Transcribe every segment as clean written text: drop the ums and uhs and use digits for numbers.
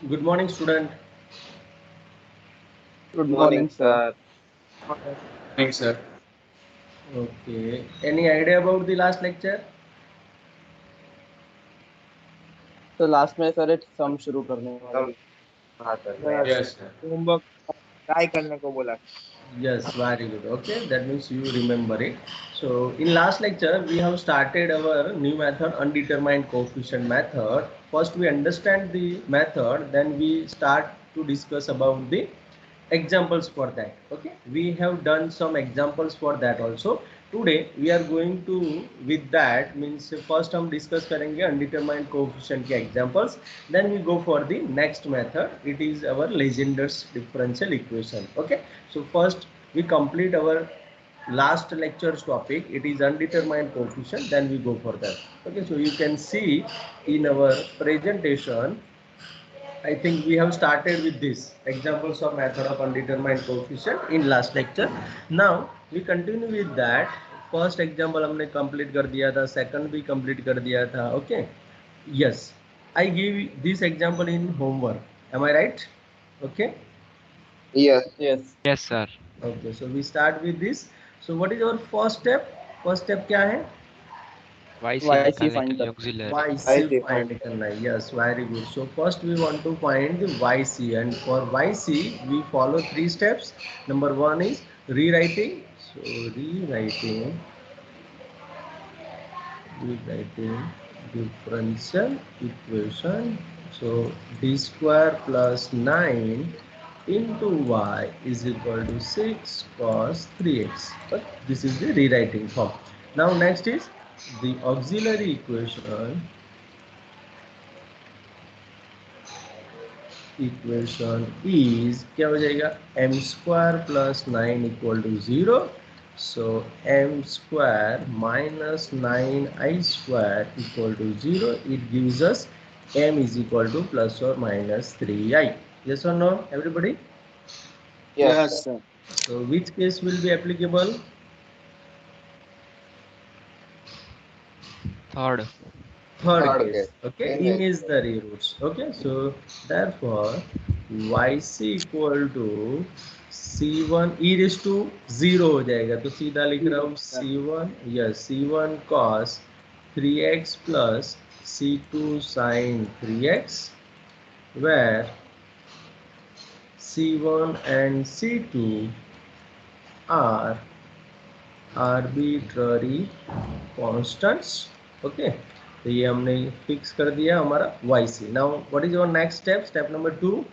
Good morning, student. Good Morning, morning, sir. sir. Morning, sir. Okay. Any idea about the last lecture? तो last में sir एक सम शुरू करने वाले सम थे। हाँ sir Yes, math sir. Homework try करने को बोला। Yes, very good. Okay, that means you remember it. So, in last lecture, we have started our new method, undetermined coefficient method. First, we understand the method, then we start to discuss about the examples for that. Okay, we have done some examples for that also. Today we are going to with that means first हम discuss करेंगे undetermined coefficient के examples, then we go for the next method. It is our Legendre's differential equation. Okay, so first we complete our last lecture's topic. It is undetermined coefficient, then we go for that. Okay, so you can see in our presentation, I think we have started with this examples of method of undetermined coefficient in last lecture. Now we continue with that. First example हमने complete कर दिया था, second भी complete कर दिया था. Okay, yes, I give this example in homework. Am I right? Okay. Yes yes Yes, sir. Okay, so we start with this. So what is our first step? First step क्या है? YC YC निकालने के find लिए कर auxiliary. YC ऐसे find करना है. Yes, very good. So first we want to find the YC, and for YC we follow three steps. Number one is rewriting. So rewriting differential equation. So d square plus 9 into y is equal to 6 cos 3x. But this is the rewriting form. Now next is the auxiliary equation. Equation is क्या हो जाएगा m square plus 9 equal to 0. So m square minus 9i² equal to 0. It gives us m is equal to plus or minus 3i. Yes or no, everybody? Yes sir So which case will be applicable? Third. Third third case. Case Okay, in is the roots. Okay, so therefore yc equal to c1 e raised to 0 हो जाएगा, तो सीधा लिख रहा हूँ c1, yes, c1 cos 3x plus c2 sin 3x, where c1 and c2 are arbitrary constants. Okay, तो ये हमने फिक्स कर दिया हमारा YC. Now what is your next step? Step number 2.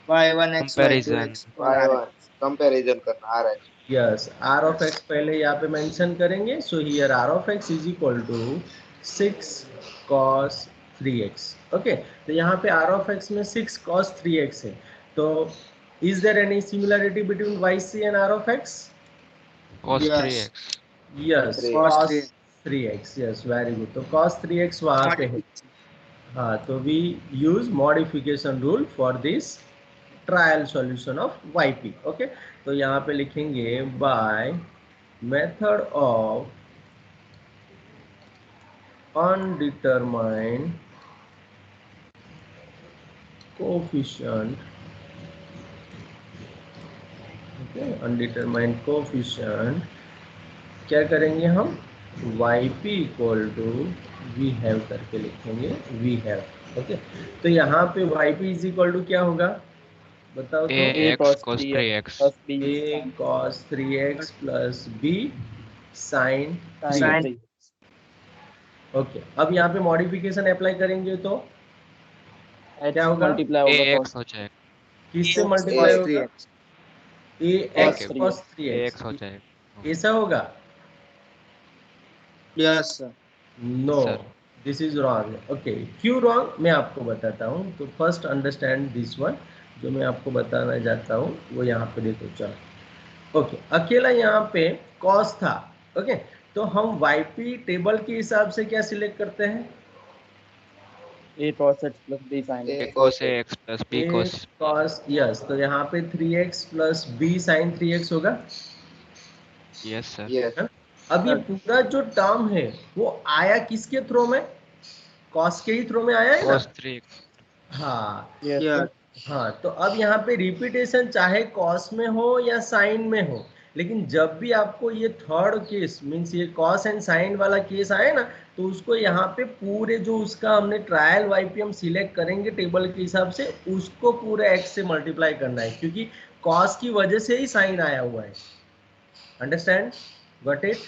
y1 x y2 Comparison. x y1 comparison करना आ रहा है। Yes, are of x पहले यहाँ पे मेंशन करेंगे. So here r of x is equal to 6 cos 3x. Okay, तो यहाँ पे आर ऑफ एक्स में 6 cos 3x है. तो is there any similarity between YC and r of x? Cos yes 3x. Yes, Cos cos 3x. Yes, very good. तो cos 3x वहाँ पे है. हाँ, तो we use modification rule for this trial solution of YP. Okay, तो यहाँ पे लिखेंगे by method of undetermined coefficient. Okay, undetermined coefficient क्या करेंगे हम? YP equal to we have करके लिखेंगे वी हैव. ओके, तो यहाँ पे YP इज इक्वल टू क्या होगा बताओ तो? AX cos 3x. Plus b a cos 3x plus b sin sine 3x. 3 okay, अब यहाँ पे मॉडिफिकेशन अप्लाई करेंगे तो एच क्या होगा? मल्टीप्लाई होगा AX cos हो जाएगा. किससे मल्टीप्लाई cos होगा? 3x ax AK. cos AX 3x. हो जाएगा. ऐसा होगा? Yes sir no, Sir. This is wrong. Okay, क्यों रॉन्ग मैं आपको बताता हूँ. तो फर्स्ट अंडरस्टैंड दिस वन. जो मैं आपको बताना चाहता हूँ वो यहाँ पे देखो. चलो, ओके, अकेला यहाँ पे कॉस था. ओके, तो हम YP टेबल के हिसाब से क्या सिलेक्ट करते हैं? A cos x plus b sine a A x cos cos x AX plus B a cos. cos, yes, तो यहाँ पे 3x plus b sin 3x होगा. Yes, sir. यस है? अब ये पूरा जो टर्म है वो आया किसके थ्रू में? कॉस के ही थ्रू में आया है ना. Cos 3x. हाँ Yes, Yeah. sir. हाँ, तो अब यहाँ पे रिपीटेशन चाहे कॉस में हो या साइन में हो, लेकिन जब भी आपको ये थर्ड केस मीन्स ये कॉस एंड साइन वाला केस आए ना, तो उसको यहाँ पे पूरे जो उसका हमने ट्रायल वाईपी हम सिलेक्ट करेंगे टेबल के हिसाब से, उसको पूरे एक्स से मल्टीप्लाई करना है, क्योंकि कॉस की वजह से ही साइन आया हुआ है। Understand? Got it?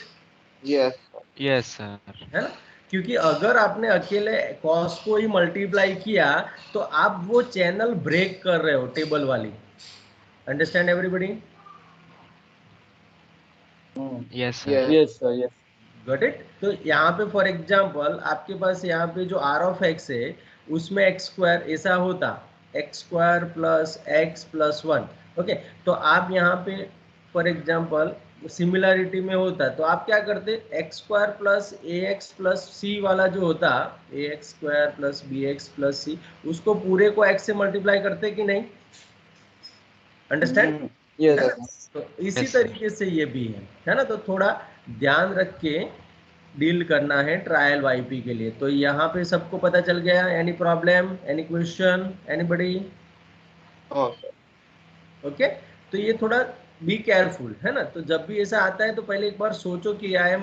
Yes. Yes, sir. है ना? क्योंकि अगर आपने अकेले कॉस को ही मल्टीप्लाई किया तो आप वो चैनल ब्रेक कर रहे हो टेबल वाली। Understand everybody? Yes, sir. Yes. Yes, sir. Yes. Got it? तो यहाँ पे फॉर एग्जांपल आपके पास यहाँ पे जो आर ऑफ एक्स है उसमें एक्स स्क्वायर ऐसा होता, x square plus x plus one. Okay, तो आप यहाँ पे फॉर एग्जांपल सिमिलरिटी में होता तो आप क्या करते, X square plus A X plus C वाला जो होता, A X square plus B X plus C, उसको पूरे को एक्स से मल्टीप्लाई करते कि नहीं? अंडरस्टैंड? Yes, है sir. ना? तो इसी Yes, sir. तरीके से ये भी है ना? तो थोड़ा ध्यान रख के डील करना है ट्रायल वाईपी के लिए। तो यहाँ पे सबको पता चल गया? Any problem, any question, anybody? No, sir. Okay, तो ये थोड़ा बी केयरफुल, है ना? तो जब भी ऐसा आता है तो पहले एक बार सोचो कि I am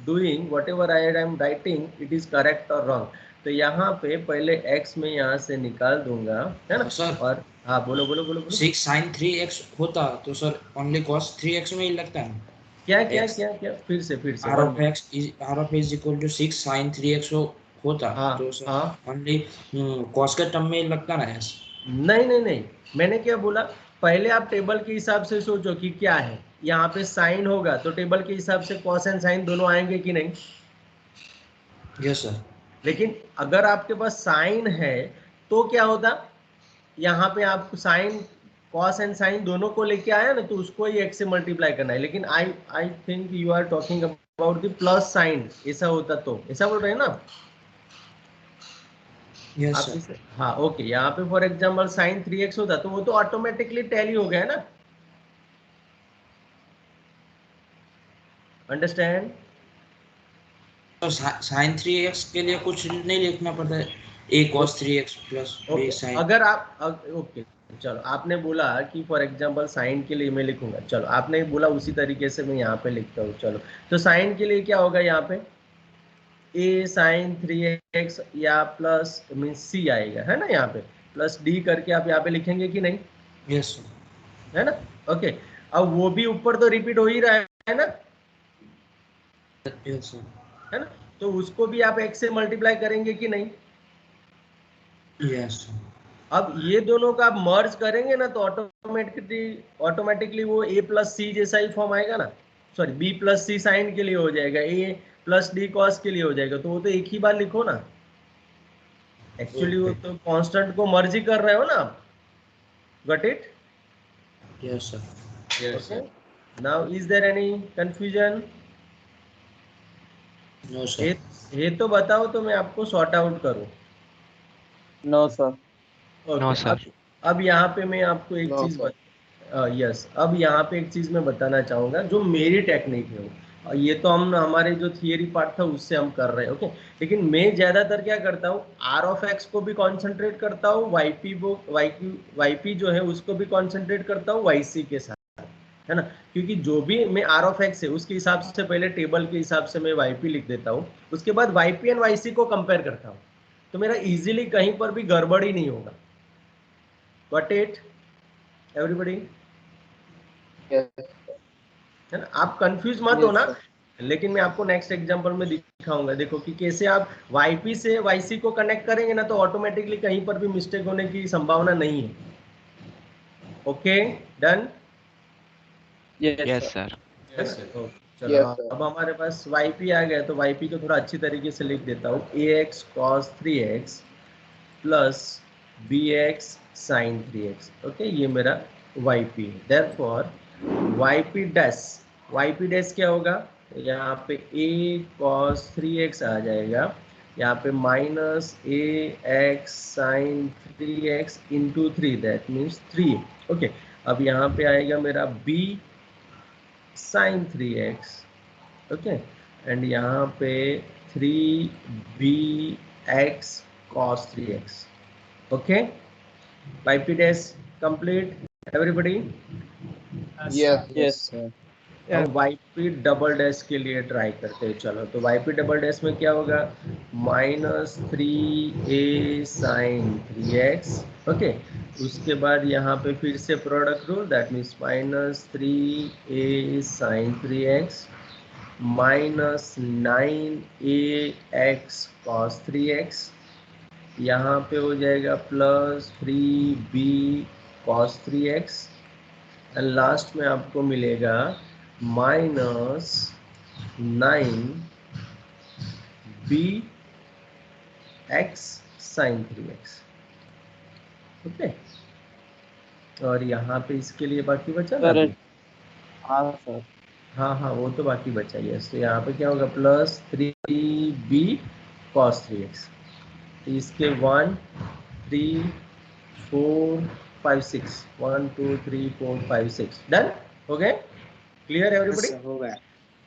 doing what ever I am writing, it is correct और रॉन्ग। तो यहाँ पे पहले एक्स में यहाँ से निकाल दूंगा, है ना? सर। और हाँ, बोलो बोलो बोलो बोलो। 6 sin 3x होता तो सर ओनली cos 3x में ही लगता है। क्या क्या X. क्या क्या? फिर से r of x is equal to 6 sin 3x होता हाँ तो सर हाँ, ओनली cos के टर्म में ही लगता ना s। नहीं नहीं नहीं, मैंने क्या बोला, पहले आप टेबल के हिसाब से सोचो कि क्या है। यहाँ पे साइन होगा तो टेबल के हिसाब से कॉस एंड साइन दोनों आएंगे कि नहीं? Yes sir. लेकिन अगर आपके पास साइन है तो क्या होता, यहाँ पे आप साइन कॉस एंड साइन दोनों को लेके आया ना, तो उसको ही एक्स से मल्टीप्लाई करना है। लेकिन I I think you are talking about the plus sign, ऐसा होता तो ऐसा बोल रहे हैं ना यस आप सर। इसे? हाँ ओके, यहाँ पे फॉर एग्जाम्पल साइन 3x होता तो वो तो ऑटोमेटिकली टैली हो गया ना। अंडरस्टैंड? तो sin 3x के लिए कुछ नहीं लिखना पड़ता है, a cos 3x plus b okay, sin। अगर आप ओके, चलो आपने बोला कि फॉर एग्जांपल साइन के लिए मैं लिखूंगा, चलो आपने बोला उसी तरीके से मैं यहाँ पे लिखता हूँ। चलो, तो साइन के लिए क्या होगा यहाँ पे, a sin 3x या प्लस मीन्स c आएगा, है ना? यहाँ पे प्लस d करके आप यहाँ पे लिखेंगे कि नहीं? Yes sir. है ना? ओके, अब वो भी ऊपर तो रिपीट हो ही रहा है ना, यस सर। है ना? तो उसको भी आप x से मल्टीप्लाई करेंगे कि नहीं? Yes sir. अब ये दोनों का आप मर्ज करेंगे ना तो ऑटोमेटिकली वो a प्लस सी जैसा ही फॉर्म आएगा ना, सॉरी b प्लस सी साइन के लिए हो जाएगा, a प्लस डी कॉस के लिए हो जाएगा। तो वो तो एक ही बार लिखो ना, एक्चुअली वो तो कांस्टेंट को मर्ज ही कर रहे हो ना आप। Got it? Yes sir. Yes, sir. Now is there any confusion? No sir. ये तो बताओ तो मैं आपको सॉर्ट आउट करूं। No, sir. No, sir. अब यहाँ पे मैं आपको एक No, चीज sir. यस, अब यहाँ पे एक चीज मैं बताना चाहूंगा जो मेरी टेक्निक है वो। ये तो हम हमारे जो थियरी पार्ट था उससे हम कर रहे हैं, ओके। लेकिन मैं ज्यादातर क्या करता हूँ, आर ऑफ एक्स को भी कॉन्सेंट्रेट करता हूँ, वाईपी जो है उसको भी कॉन्सेंट्रेट करता हूँ वाईसी के साथ, है ना? क्योंकि जो भी मैं आर ऑफ एक्स है उसके हिसाब से पहले टेबल के हिसाब से मैं वाईपी लिख देता हूँ, उसके बाद वाईपी एंड वाईसी को कंपेयर करता हूँ, तो मेरा इजीली कहीं पर भी गड़बड़ ही नहीं होगा। Got it everybody? Yes. है ना? आप कंफ्यूज मत Yes, होना, sir. लेकिन मैं आपको नेक्स्ट एग्जांपल में दिखाऊंगा। देखो कि कैसे आप वाईपी से वाईसी को कनेक्ट करेंगे ना, तो ऑटोमेटिकली कहीं पर भी मिस्टेक होने की संभावना नहीं है। Okay, done? Yes, Yes, sir. sir. Yes, sir. चलो, Yes, sir. अब हमारे पास वाईपी आ गया, तो वाईपी को थोड़ा अच्छी तरीके से लिख देता हूँ, ax cos 3x plus bx sin 3x। Okay, ये मेरा वाईपी है। देयरफॉर वाईपी डैश क्या होगा, यहाँ पे a cos 3x आ जाएगा, यहाँ पे minus ax sin 3x into 3, that means 3। Okay, अब यहाँ पे आएगा मेरा b sin 3x, okay, and यहाँ पे 3bx cos 3x। Okay, yp dash complete everybody. Yes. Yes, sir. अब yp डबल डैश के लिए ट्राई करते हैं। चलो, तो yp डबल डैश में क्या होगा, -3a साइन 3x। ओके, उसके बाद यहाँ पे फिर से product rule, that means -3a sine 3x -9ax cos 3x, यहाँ पे हो जाएगा +3b cos 3x, and last में आपको मिलेगा -9bx sin 3x। ओके, और यहाँ पे इसके लिए बाकी बचा ना सर अभी। हाँ सर। हाँ हाँ, वो तो बाकी बचा ही है। तो यहाँ पे क्या होगा, +3b cos 3x। तो इसके 1 3 4 5 6 1 2 3 4 5 6 डन हो गए। Clear everybody? हो गया।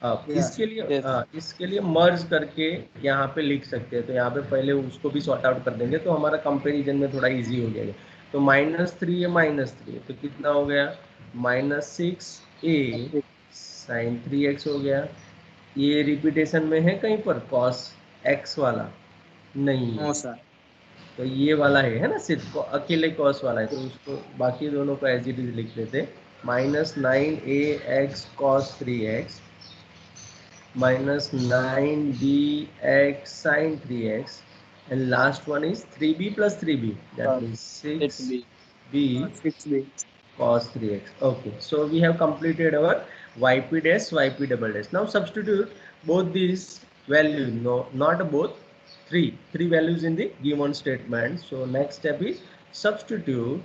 अब इसके लिए Yes. इसके लिए मर्ज करके यहाँ पे लिख सकते हैं। तो यहाँ पे पहले उसको भी सॉर्ट आउट कर देंगे तो हमारा कंपैरिजन में थोड़ा इजी हो जाएगा। तो -3 है -3, तो कितना हो गया, -6a sin 3x हो गया। ये रिपीटेशन में है कहीं पर cos x वाला नहीं है, सर। तो ये वाला है ना, सिर्फ अकेले cos वाला है, तो उसको बाकी दोनों को एज इट इज लिख देते, -9ax cos 3x -9bx sin 3x, and last one is 3b plus 3b, that means 6b 6b. cos 3x. Okay, so we have completed our yp dash yp double dash. Now substitute both these values, no, not both, three values in the given statement. So next step is substituting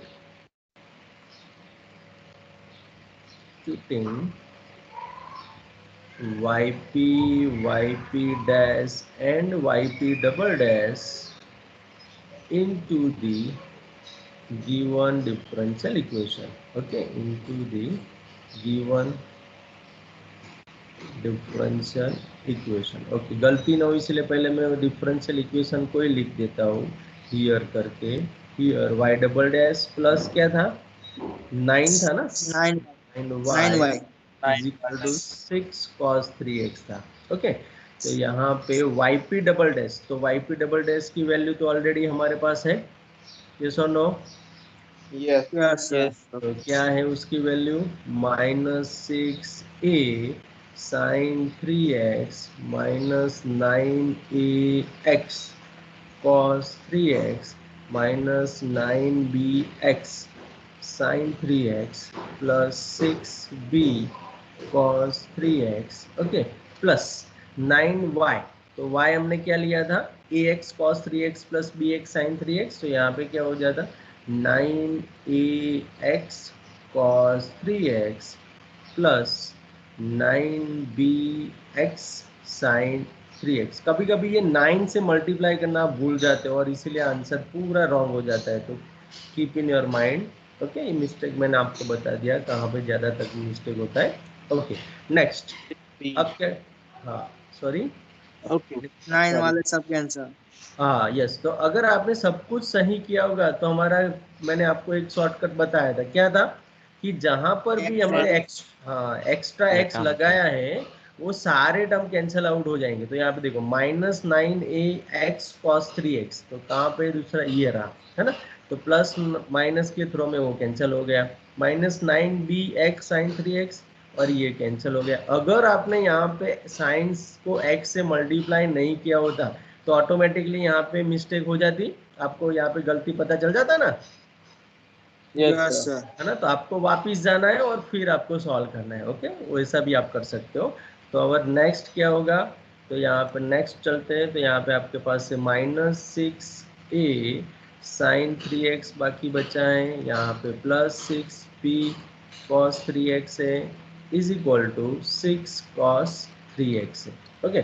yp yp dash and yp double dash into the given differential equation. Okay, into the given differential equation. Okay, गलती ना हो इसलिए पहले मैं differential equation को ही लिख देता हूँ here करके। here y double dash plus क्या था, 9 था ना, 9 9y 9y. is equal to 6 cos 3x था। ओके, तो यहाँ पे yp डबल डैश, तो yp डबल डैश की वैल्यू तो ऑलरेडी हमारे पास है, yes or no? Yes. Yes, sir. Yes. तो क्या है उसकी value, -6a sin 3x -9ax cos 3x -9bx sin 3x plus 6b cos 3x, okay, plus 9y, तो y हमने क्या लिया था, ax cos 3x plus bx sin 3x, तो यहाँ पे क्या हो जाता, 9ax cos 3x plus 9bx sin 3x। कभी कभी ये 9 से मल्टीप्लाई करना आप भूल जाते हो और इसीलिए आंसर पूरा रॉन्ग हो जाता है, तो keep in your mind. Okay, ये मिस्टेक मैंने आपको बता दिया कहाँ पे ज़्यादा तक मिस्टेक होता है। ओके, नेक्स्ट, अब क्या, हाँ सॉरी, Okay. 9 वाले सब कैंसर. हाँ यस, तो अगर आपने सब कुछ सही किया होगा तो हमारा, मैंने आपको एक शॉर्टकट बताया था, क्या था कि जहां पर भी हमने एक्स्ट्रा एक्स टर्म लगाया है वो सारे टर्म कैंसिल आउट हो जाएंगे। तो यहाँ पे देखो -9ax cos 3x, तो कहाँ पे दूसरा ये रहा है ना, तो प्लस माइनस के थ्रू में वो कैंसिल हो गया, -9bx sin 3x और ये कैंसिल हो गया। अगर आपने यहाँ पे साइंस को x से मल्टीप्लाई नहीं किया होता तो ऑटोमेटिकली यहाँ पे मिस्टेक हो जाती, आपको यहाँ पे गलती पता चल जाता ना, Yes, Yes, sir. sir. है ना, तो आपको वापस जाना है और फिर आपको सॉल्व करना है। ओके, वैसा भी आप कर सकते हो। तो अगर नेक्स्ट क्या होगा, तो यहाँ पे नेक्स्ट चलते हैं, तो यहाँ पे आपके पास से -6a sin 3x बाकी बचा है, यहाँ पे +6b cos 3x है, is equal to 6 cos 3x है। ओके,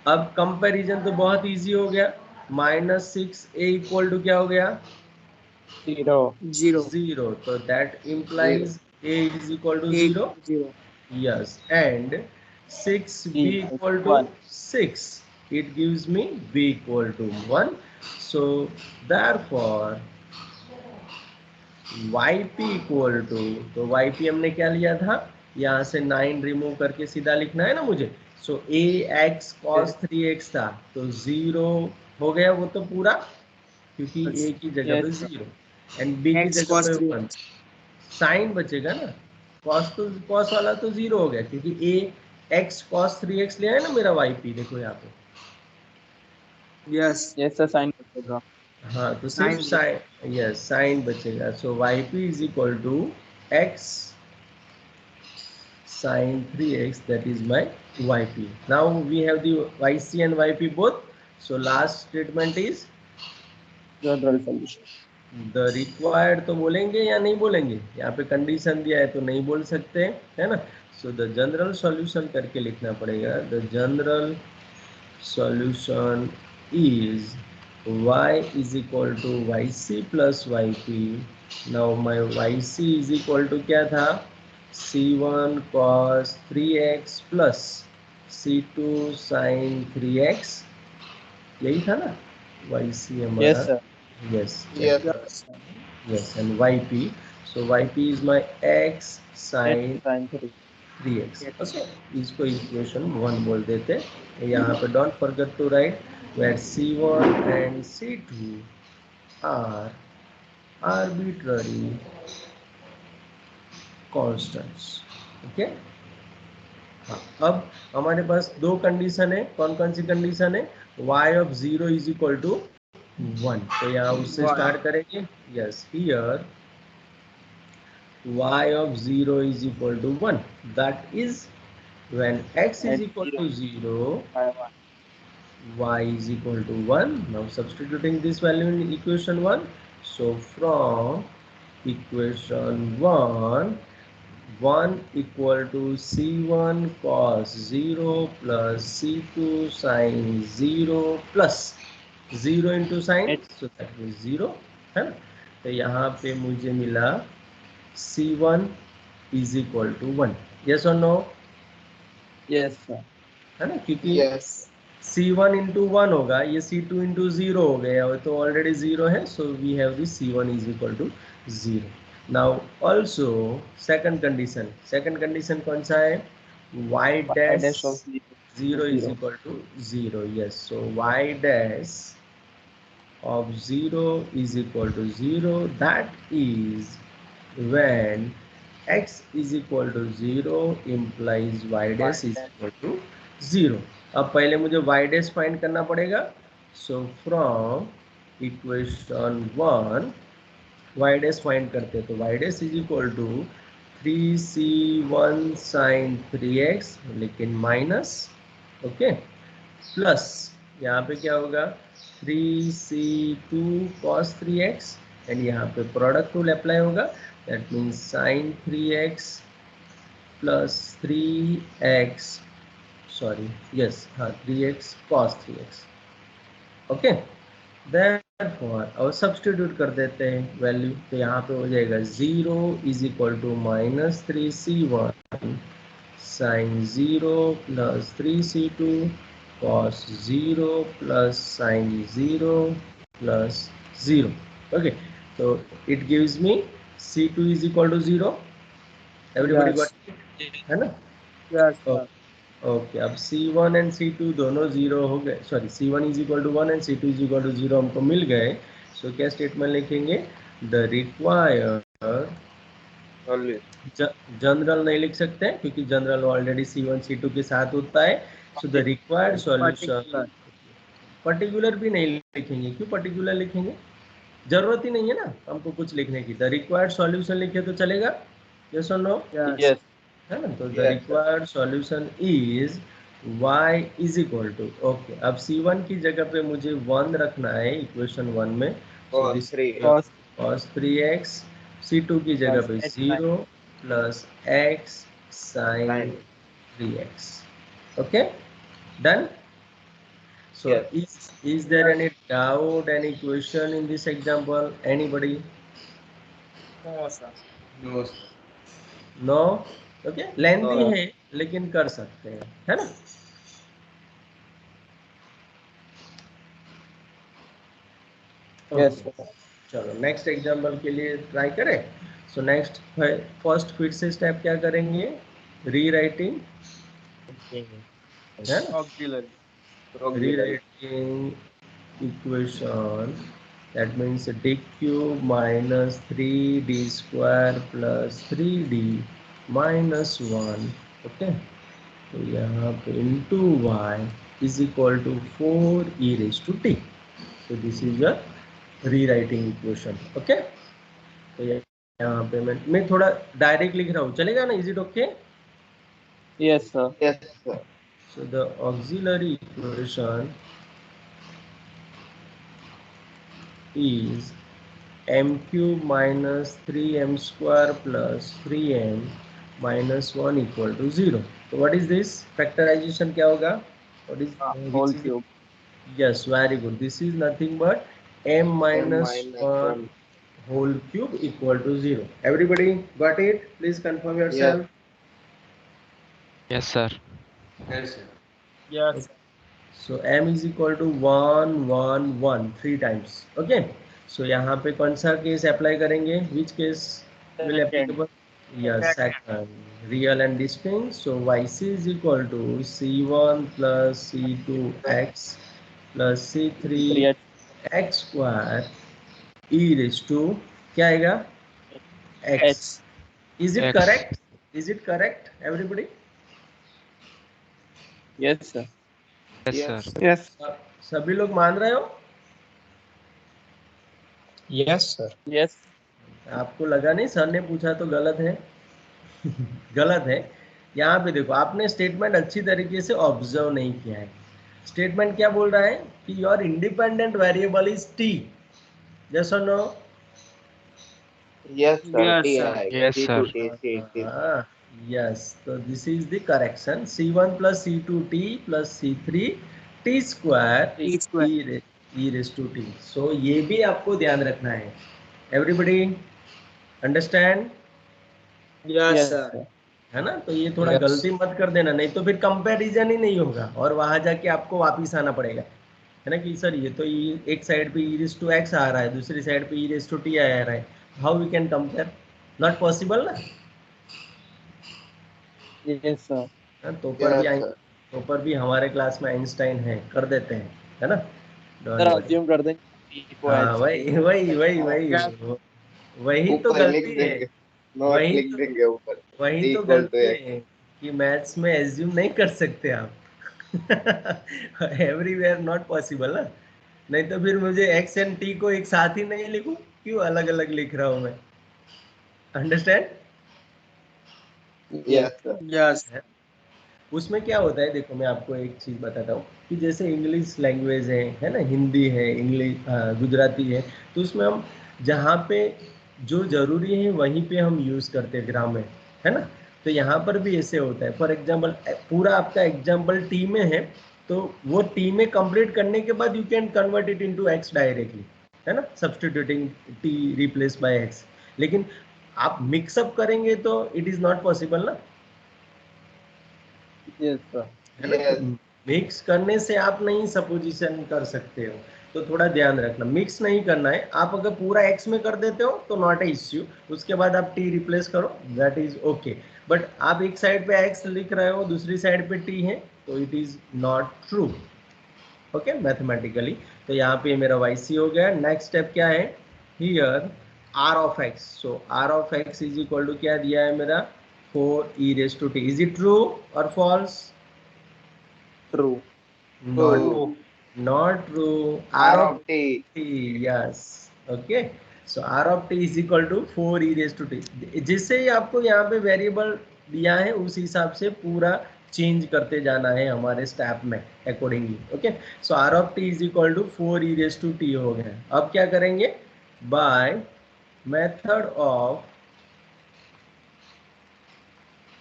अब कंपैरिजन तो बहुत इजी हो गया, -6a इक्वल टू क्या हो गया, 0. 0. 0, so that implies a is equal to 0. 0. Yes, and 6b B equal is to 1. 6, it gives me b equal to 1. So therefore yp equal to, तो yp हमने क्या लिया था, यहाँ से 9 रिमूव करके सीधा लिखना है ना मुझे। सो ax cos 3x था, तो 0 हो गया वो तो पूरा, क्योंकि a की जगह पे Yes, sir. 0 एंड b की X जगह cos पे 3. 1। साइन बचेगा ना, cos तो cos वाला तो 0 हो गया, क्योंकि a x cos 3x लिया है ना मेरा yp, देखो यहाँ पे। Yes. Yes, sir. Sign बचेगा. हाँ, तो सिर्फ Sin. साइन, यस साइन बचेगा। So yp is equal to x sin 3x, that is my yp. Now we have the yc and yp both. So last statement is General solution. the required, तो बोलेंगे या नहीं बोलेंगे, यहाँ पे condition दिया है तो नहीं बोल सकते, है ना। सो द जनरल सॉल्यूशन करके लिखना पड़ेगा, the general solution is y is equal to yc plus yp. Now my yc is equal to क्या था, c1 cos 3x plus c2 sin 3x, यही था ना yc हमारा। Yes, sir. yes Yes. Yes. yes and yp, so yp is my x sin Sin 3. 3x। Okay, इसको इक्वेशन 1 बोल देते हैं। यहाँ पे don't forget to write where c1 and c2 are arbitrary constants. Okay, हाँ, अब हमारे पास दो कंडीशन है, कौन कौन सी कंडीशन है, y of 0 is equal to 1, तो यहाँ उससे One. स्टार्ट करेंगे। Yes, here y of 0 is equal to 1, that is when x is At equal 0. to 0, By 1. y is equal to 1. Now substituting this value in equation 1, so from equation 1, 1 equal to c1 cos 0 plus c2 sin 0 plus 0 into sin, At so that is 0, है ना। तो यहाँ पे मुझे मिला c1 is equal to 1, yes or no, yes, sir. है ना, क्योंकि Yes. c1 into 1 होगा, ये c2 into 0 हो गया, और तो ऑलरेडी 0 है, so we have the c1 is equal to 0. now also second condition कौन सा है, y Y dash dash of 0 0 to is 0. equal to 0. yes, so y dash of 0 is equal to 0, that is when x is equal to 0 implies y dash is equal to 0. अब पहले मुझे y dash find करना पड़ेगा, so from equation 1 y dash find करते हैं, तो y dash is equal to 3c1 sin 3x, लेकिन minus, okay, plus यहाँ पे क्या होगा 3c2 cos 3x, एंड यहाँ पे प्रोडक्ट रूल अप्लाई होगा, that means sin 3x plus 3x, sorry yes, हाँ 3x cos 3x, okay. Therefore और सब्स्टिट्यूट कर देते हैं वैल्यू, तो यहाँ पे हो जाएगा 0 is equal to minus 3c1 sin 0 plus 3c2 cos 0 plus sin 0 plus 0. Okay, so it gives me c2 is equal to 0. Everybody Yes. got it, है ना। Yes, sir. ओके, अब c1 एंड c2 दोनों 0 हो गए, sorry c1 is equal to 1 and c2 is equal to 0 हमको मिल गए। सो क्या statement लिखेंगे, द रिक्वायर्ड, जनरल नहीं लिख सकते क्योंकि जनरल ऑलरेडी c1 c2 के साथ होता है। So the required solution, Particular. Particular भी नहीं लिखेंगे, क्यों पर्टिकुलर लिखेंगे, जरूरत ही नहीं है ना हमको कुछ लिखने की। द रिक्वायर्ड सॉल्यूशन लिखे तो चलेगा, यस और नो, Yes. Yes. है ना। तो the Yes, sir. Required solution is y is equal to, okay, अब c1 की जगह पे मुझे 1 रखना है इक्वेशन 1 में, सो Cos this 3x. Cos cos 3x, c2 की जगह पे plus 0 plus x sin Sin. 3x, okay, done. So Yes. is there any doubt, any question in this example, anybody? No, sir. No, sir. No, okay, lengthy No. है लेकिन कर सकते हैं, है ना। Yes, Okay. sir. चलो next example के लिए ट्राई करें. सो नेक्स्ट फर्स्ट फिर से स्टेप क्या करेंगे, रीराइटिंग है ना, Auxiliary. rewriting equation. That means d cube minus 3d square plus 3d minus 1. Okay, तो यहाँ पे into y is equal to 4 e raised to t. So this is a rewriting equation. Okay, तो यहाँ पे मैं थोड़ा डायरेक्ट लिख रहा हूँ, चलेगा ना? Is it okay? Yes, sir. Yes, sir. So the auxiliary equation is m cube minus 3m square plus 3m minus 1 equal to 0. So what is this? Factorization क्या होगा? What is Whole cube. Yes, very good. This is nothing but m M minus minus 1 1. whole cube equal to 0. Everybody got it? Please confirm yourself. Yes, sir. Yes, sir. Yes. So m is equal to 1 1 1 3 times. Okay, so यहाँ पे कौन सा case apply करेंगे? Which case will Second. applicable? Yes, second, real and distinct. So yc is equal to c1 plus c2x plus c3 3x. x square e raised to क्या आएगा? x. X. Is it X. correct? Is it correct, everybody? Yes, sir. Yes, sir. Yes. सभी लोग मान रहे हो? Yes, sir. Yes. आपको लगा नहीं सर ने पूछा तो गलत है? गलत है. यहाँ पे देखो, आपने स्टेटमेंट अच्छी तरीके से ऑब्जर्व नहीं किया है. स्टेटमेंट क्या बोल रहा है कि your independent variable is T. Yes और no? Yes, sir. Yes, T sir. है. Yes, T sir. to T, C, T. Yes, तो this is the correction. c1 plus c2t plus c3 t square T square. e raise to T. So ये भी आपको ध्यान रखना है. Everybody understand? Yes, Yes, sir. sir. है ना? तो ये थोड़ा Yes. गलती मत कर देना, नहीं तो फिर कंपैरिजन ही नहीं होगा और वहां जाके आपको वापिस आना पड़ेगा, है ना, कि सर ये तो एक साइड पे e रेज टू x आ रहा है, दूसरी साइड पे e रेज टू t आ रहा है. How we can compare? Not possible ना. Yes, sir. हाँ, Yes, sir. तो पर भी हमारे क्लास में आइंस्टाइन है, कर देते हैं, है ना? Don't sir worry. assume कर देंगे T को हाँ, H. वही वही वही वही Yes. वही तो ऊपर लिख गलती है. देंगे. नोट वही लिख तो देंगे ऊपर. वही T तो equal to गलती X. है कि मैथ्स में एज्यूम नहीं कर सकते आप. एवरीवेयर नॉट पॉसिबल ना. नहीं तो फिर मुझे एक्स एंड टी को एक साथ ही नहीं लिखूं, क्यों अलग अलग लिख रहा हूं मैं? अंडरस्टैंड? Yes, sir. Yes. उसमें क्या होता है, देखो मैं आपको एक चीज़ बताता हूँ कि जैसे इंग्लिश लैंग्वेज है ना, हिंदी है, इंग्लिश गुजराती है, तो उसमें हम जहाँ पे जो ज़रूरी है वहीं पे हम यूज़ करते हैं ग्रामर, है ना? तो यहाँ पर भी ऐसे होता है. फॉर एग्जांपल पूरा आपका एग्जांपल टी में है, तो वो टी में कंप्लीट करने के बाद you can convert it into x directly, है ना, substituting T replace by x. लेकिन आप मिक्सअप करेंगे तो इट इज़ नॉट पॉसिबल ना. Yes, sir. Yes. मिक्स करने से आप नहीं सपोजिशन कर सकते हो, तो थोड़ा ध्यान रखना. मिक्स नहीं करना है. आप अगर पूरा एक्स में कर देते हो तो नॉट ए इश्यू, उसके बाद आप टी रिप्लेस करो, दैट इज ओके. बट आप एक साइड पे एक्स लिख रहे हो, दूसरी साइड पे टी है, तो it is not true. Okay, mathematically. तो यहाँ पे मेरा वाई सी हो गया. नेक्स्ट स्टेप क्या है? Here r of x. So r of x is equal to क्या दिया है मेरा? 4 e raised to t. Is it true or false? True. True. Not true. R of T. T, yes. Okay. So r of t is equal to 4 e raised to t. जिससे ही आपको यहाँ पे variable दिया है उस हिसाब से पूरा चेंज करते जाना है हमारे स्टेप में accordingly. Okay, so r of t is equal to 4 e raised to t हो गया. अब क्या करेंगे? Bye method of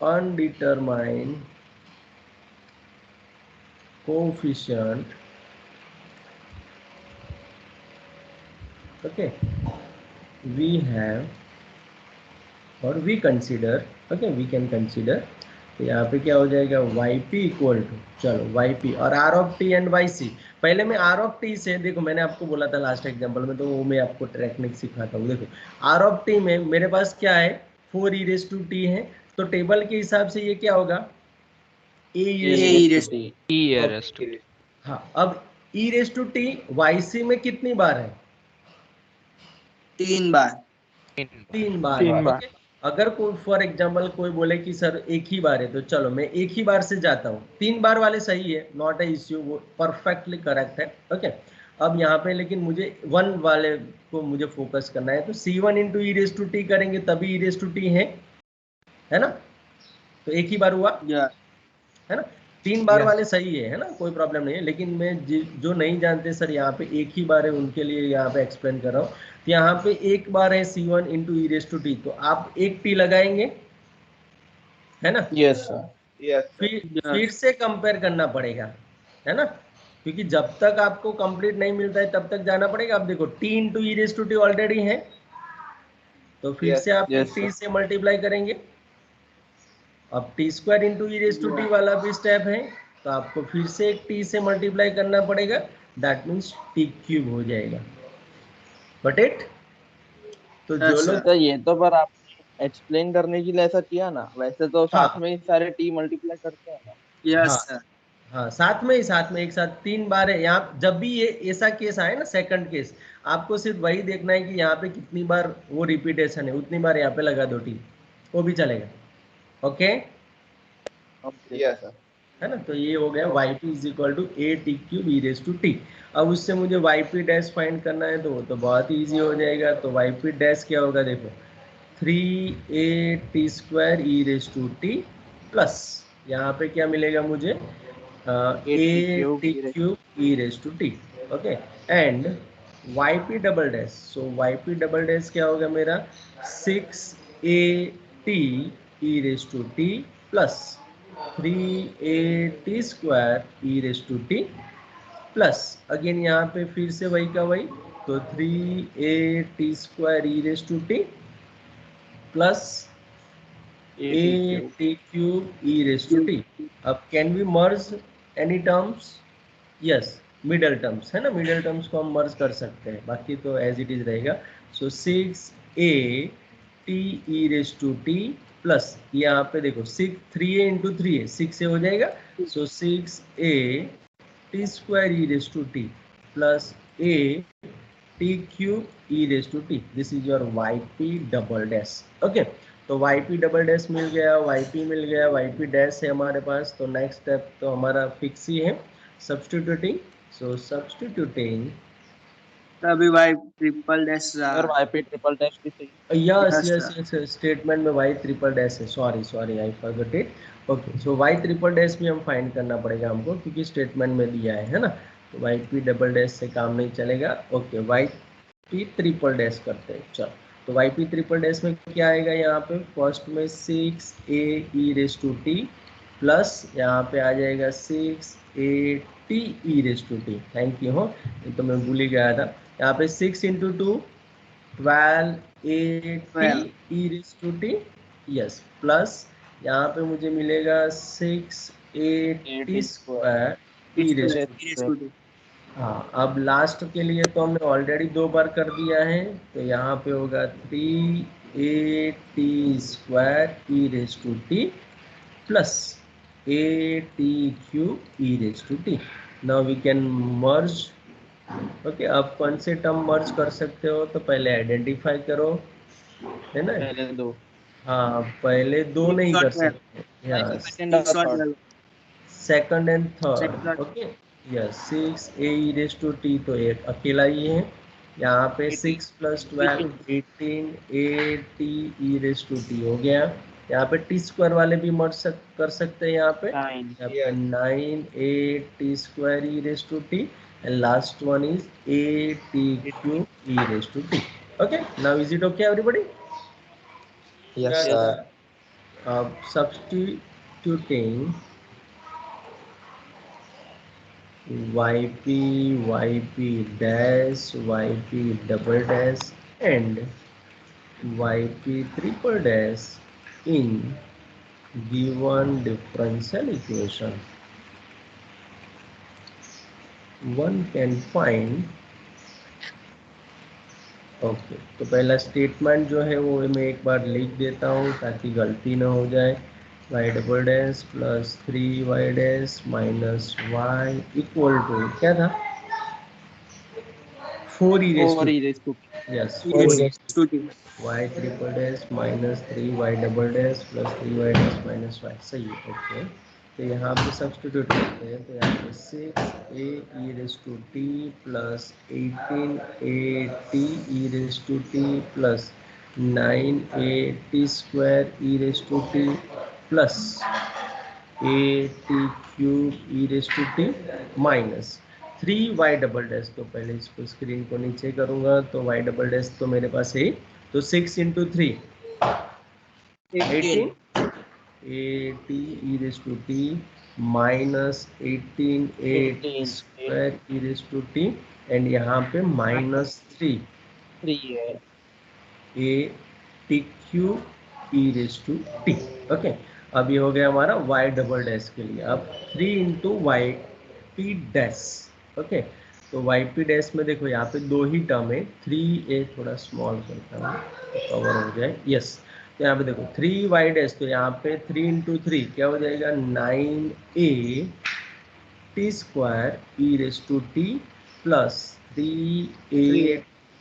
undetermined coefficient. Okay, we have, or we consider, okay, we can consider तो यहाँ पे क्या हो जाएगा yp इक्वल टू, चलो yp और r of T and yc। पहले मैं r ऑफ टी से, देखो मैंने आपको बोला था लास्ट एग्जांपल में, तो वो मैं आपको टेक्निक सिखाता हूँ। देखो r ऑफ टी में मेरे पास क्या है 4 e रेस टू टी है, तो टेबल के हिसाब से ये क्या होगा a e raise to t. E raised to T. हाँ, अब e raise to t yc में कितनी बार है? 3 बार। 3 बार। 3 बार। ओके, अगर कोई फॉर एग्जांपल कोई बोले कि सर एक ही बार है, तो चलो मैं एक ही बार से जाता हूँ। 3 बार वाले सही है, नॉट ए इश्यू, वो परफेक्टली करेक्ट है। ओके, अब यहाँ पे लेकिन मुझे 1 वाले को मुझे फोकस करना है, तो C1 into e raise to t करेंगे तभी ई रेस टू टी है ना? तो एक ही बार हुआ है ना? 3 बार वाले सही है ना, कोई प्रॉब्लम नहीं है। लेकिन मैं जो नहीं जानते सर यहाँ पे एक ही बार है, उनके लिए यहाँ पे एक्सप्लेन कर रहा हूँ। तो यहाँ पे एक बार है C1 into e raise to t, तो आप एक टी लगाएंगे, है ना? Yes sir. Yes. फिर से कंपेयर करना पड़ेगा, है ना? क्योंकि जब तक आपको कंप्लीट नहीं मिलता है तब तक जाना पड़ेगा। अब देखो t into e raise to t already है, तो फिर Yes. से आप Yes, टी से मल्टीप्लाई करेंगे। अब t square into e raise to t वाला भी स्टेप है, तो आपको फिर से एक टी से मल्टीप्लाई करना पड़ेगा, दैट मीन्स टी क्यूब हो जाएगा। बट इट, तो जो लोग सर ये तो पर आप एक्सप्लेन करने के लिए ऐसा किया ना, वैसे तो साथ में ही सारे टी मल्टीप्लाई करते हैं ना। हाँ, हाँ साथ में एक साथ 3 बार है यहाँ। जब भी ये ऐसा केस आए ना, सेकंड केस, आपको सिर्फ वही देखना है कि यहाँ पे कितनी बार वो रिपीटेशन है, उतनी बार यहाँ पे लगा दो टी, वो भी चलेगा। Okay, Yes. है ना? तो ये हो गया yp is equal to a T cube E raise to t. अब उससे मुझे yp डैश फाइंड करना है, तो वो तो बहुत ईजी हो जाएगा। तो yp डैश क्या होगा, देखो 3a t square E raise to T plus यहाँ पे क्या मिलेगा मुझे a T cube E raise to T. Okay, and yp double dash, so yp double dash क्या होगा मेरा 6a t e raise to T plus 3a t square E raise to T plus again यहाँ पे फिर से वही का वही, तो 3a t square E raise to T plus a t cube e raised to t। अब can we merge any terms? Yes, middle terms है ना, मिडल टर्म्स को हम मर्ज कर सकते हैं, बाकी तो एज इट इज रहेगा। सो 6a t e raised to t plus यहाँ पे देखो 3a इंटू 3a 6 से हो जाएगा, सो 6a t square e raised to t plus a t cube e raised to t। This is your yp double dash. Okay, तो yp double dash मिल गया, yp मिल गया, yp dash है हमारे पास। तो next step तो हमारा फिक्स ही है, सब्स्टिट्यूटिंग। सो सब्स्टिट्यूटिंग तभी y triple dash sir yp triple dash भी सही। यस स्टेटमेंट में y ट्रिपल डैश है, sorry I forgot it. Okay, so y triple dash भी हम फाइंड करना पड़ेगा हमको, क्योंकि स्टेटमेंट में दिया है ना। तो yp डबल डैश से काम नहीं चलेगा। ओके, yp ट्रिपल डैश करते हैं। चलो, तो yp ट्रिपल डैश में क्या आएगा, यहाँ पे फर्स्ट में 6a e raise to T plus यहाँ पे आ जाएगा 6a t e raise to t. Thank you, हो ये तो मैं भूल ही गया था। यहाँ पे 6 into 2 12a t e raise to t, yes, plus यहाँ पे मुझे मिलेगा 6a t square e raise to t. हाँ, अब लास्ट के लिए तो हमने ऑलरेडी 2 बार कर दिया है, तो यहाँ पे होगा 3a t square E raise to T plus a t cube E raise to t. Now we can merge. Okay, अब कौन से टर्म मर्ज कर सकते हो, तो पहले आइडेंटिफाई करो, है ना? पहले दो। हाँ, पहले 2 नहीं कर सकते, second and third. Okay, yes, 6a e raise to t तो एक अकेला ही है। यहाँ पे 6 plus 12 18a t e raise to t हो गया। यहाँ पे टी स्क्वायर वाले भी मर्ज कर सकते हैं। यहाँ पे 9a t square e raise to t and last one is a t cube e raise to T. Okay, now is it okay everybody? Yes, sir. अब substituting yp dash, yp double dash and yp triple dash in given differential equation one can find। Okay तो पहला statement जो है वो मैं एक बार लिख देता हूँ ताकि गलती ना हो जाए। Y double dash plus 3y dash minus y equal to क्या था 4 e raised 4 to e raised to yes E 4 raised to t. y triple dash minus 3y double dash plus 3y dash minus y सही है। Okay तो यहाँ पे substitute करते हैं तो यहाँ पे 6a e raised to t plus 18a t e raised to t plus 9a t square e raised to t plus a t cube e raised to t minus 3y double dash. तो पहले इसको screen को नीचे करूंगा तो y double dash तो मेरे पास है तो 6 into 3 18 a t e raised to t minus 18 a t square e raised to t and यहाँ पे माइनस 3 3 है a t cube e raised to t। Okay अब ये हो गया हमारा y डबल डैश के लिए। अब 3 into y p dash. Okay तो वाई पी डैश में देखो यहाँ पे दो ही टर्म है 3a थोड़ा स्मॉल करता हूँ तो कवर हो जाए। यस तो यहाँ पे देखो 3y डैश तो यहाँ पे 3 इंटू 3 क्या हो जाएगा 9a T square E raise to T plus 3a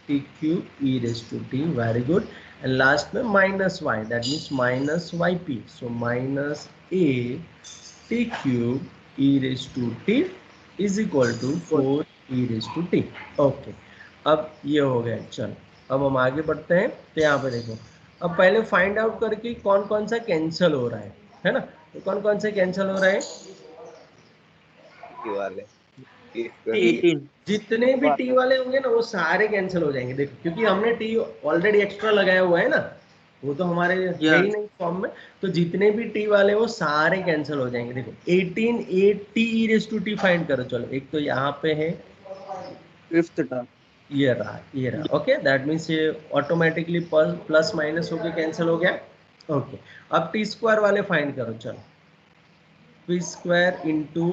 T cube E raise to T. Very good and last में minus Y that means minus Y P. So minus A T cube E raise to T is equal to 4 E raise to T. Okay अब ये हो गया। चलो अब हम आगे बढ़ते हैं तो यहाँ पे देखो अब पहले फाइंड आउट करके कौन कौन सा कैंसिल हो रहा है ना। तो कौन कौन से कैंसिल हो रहा है टी वाले टी स्क्वायर 18. जितने भी टी वाले होंगे ना वो सारे कैंसिल हो जाएंगे। देखो क्योंकि हमने टी ऑलरेडी एक्स्ट्रा लगाया हुआ है ना वो तो हमारे है ही नहीं फॉर्म में। तो जितने भी टी वाले वो सारे कैंसिल हो जाएंगे। देखो 18 a t e raise to t find करो। चलो एक तो यहाँ पे है Fifth term. ये रहा। ओके दैट मीन्स ये ऑटोमेटिकली प्लस माइनस होके कैंसिल हो गया। ओके अब टी स्क्वायर वाले फाइंड करो। चलो t square into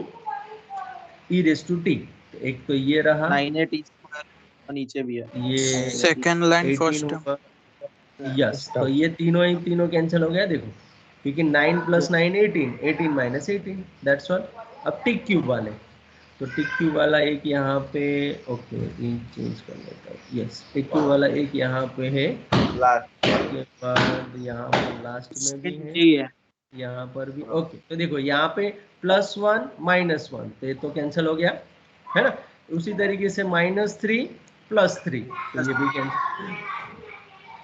e raise to t. एक तो ये रहा 9 टी स्क्वायर नीचे भी है ये सेकेंड लाइन 18 फर्स्ट होगा। यस तो ये तीनों ही तीनों कैंसिल हो गया। देखो क्योंकि 9 प्लस 9 18 18 माइनस 18 दैट्स ऑल। अब टिक क्यूब वाले तो टिक क्यूब वाला एक यहाँ पे ओके चेंज कर लेता हूँ। यस टिक क्यूब वाला एक यहाँ पे है लास्ट उसके बाद यहाँ पर लास्ट में भी है G है. यहाँ पर भी। ओके तो देखो यहाँ पे +1 -1 तो ये तो कैंसिल हो गया है ना। उसी तरीके से -3 +3 तो ये भी कैंसिल